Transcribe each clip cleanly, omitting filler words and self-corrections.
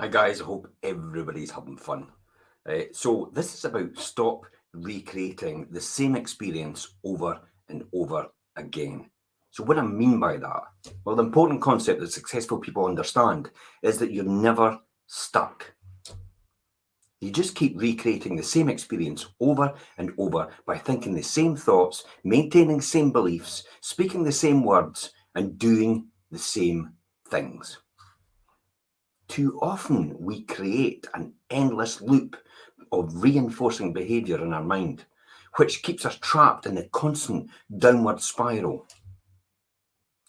Hi guys, I hope everybody's having fun. So this is about stop recreating the same experience over and over again. So what I mean by that, well, the important concept that successful people understand is that you're never stuck. You just keep recreating the same experience over and over by thinking the same thoughts, maintaining the same beliefs, speaking the same words, and doing the same things. Too often we create an endless loop of reinforcing behaviour in our mind, which keeps us trapped in the constant downward spiral.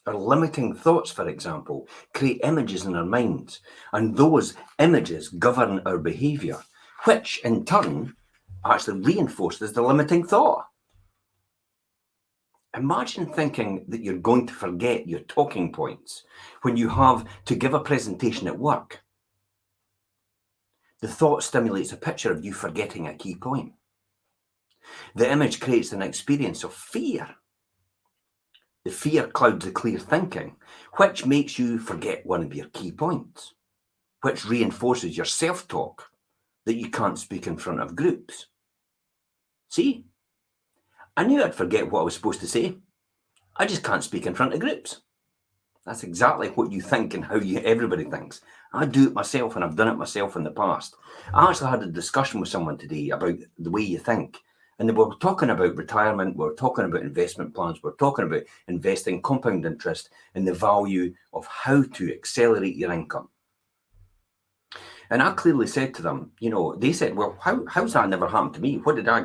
Our limiting thoughts, for example, create images in our minds, and those images govern our behaviour, which in turn actually reinforces the limiting thought. Imagine thinking that you're going to forget your talking points when you have to give a presentation at work. The thought stimulates a picture of you forgetting a key point. The image creates an experience of fear. The fear clouds the clear thinking, which makes you forget one of your key points, which reinforces your self-talk that you can't speak in front of groups. See? I knew I'd forget what I was supposed to say. I just can't speak in front of groups. That's exactly what you think and how everybody thinks. I do it myself, and I've done it myself in the past. I actually had a discussion with someone today about the way you think. And we were talking about retirement, we were talking about investment plans, we were talking about investing, compound interest, and the value of how to accelerate your income. And I clearly said to them, they said, well, how's that never happened to me? Where did I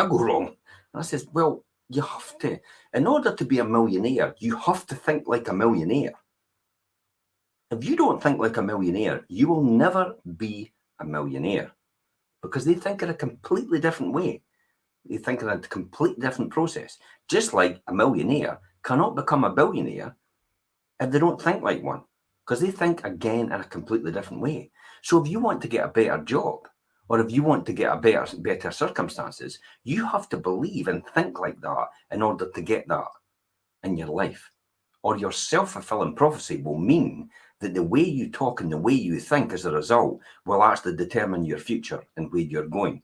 go wrong? And I says, well, you have to, in order to be a millionaire, you have to think like a millionaire. If you don't think like a millionaire, you will never be a millionaire, because they think in a completely different way. They think in a completely different process. Just like a millionaire cannot become a billionaire if they don't think like one, because they think again in a completely different way. So if you want to get a better job, or if you want to get a better circumstances, you have to believe and think like that in order to get that in your life. Or your self-fulfilling prophecy will mean that the way you talk and the way you think as a result will actually determine your future and where you're going.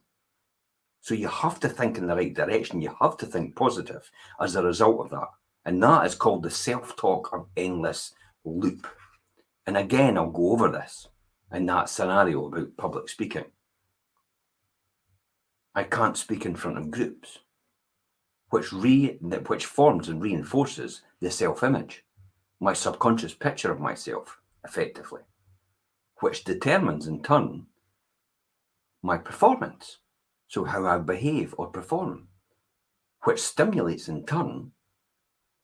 So you have to think in the right direction. You have to think positive as a result of that. And that is called the self-talk of endless loop. And again, I'll go over this in that scenario about public speaking. I can't speak in front of groups, which forms and reinforces the self-image, my subconscious picture of myself, effectively, which determines in turn my performance, so how I behave or perform, which stimulates in turn,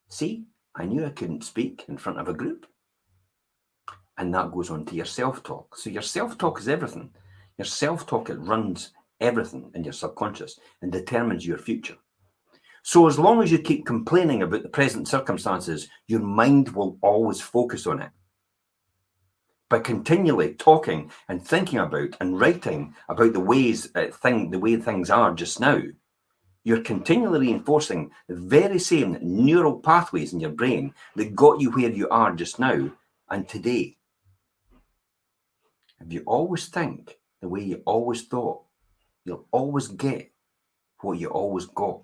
see, I knew I couldn't speak in front of a group. And that goes on to your self-talk. So your self-talk is everything. Your self-talk, it runs everything in your subconscious and determines your future. So as long as you keep complaining about the present circumstances, your mind will always focus on it. By continually talking and thinking about and writing about the way things are just now, you're continually reinforcing the very same neural pathways in your brain that got you where you are just now and today. If you always think the way you always thought, you'll always get what you always got.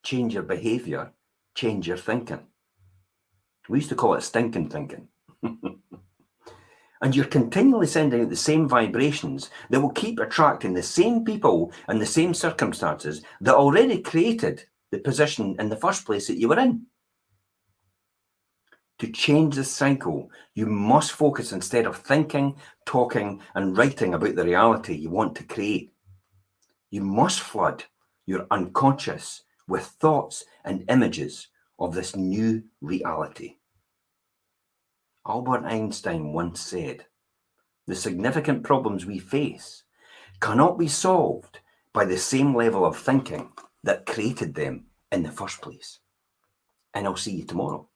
Change your behaviour, change your thinking. We used to call it stinking thinking. And you're continually sending out the same vibrations that will keep attracting the same people and the same circumstances that already created the position in the first place that you were in. To change this cycle, you must focus instead of thinking, talking, and writing about the reality you want to create. You must flood your unconscious with thoughts and images of this new reality. Albert Einstein once said, "The significant problems we face cannot be solved by the same level of thinking that created them in the first place." And I'll see you tomorrow.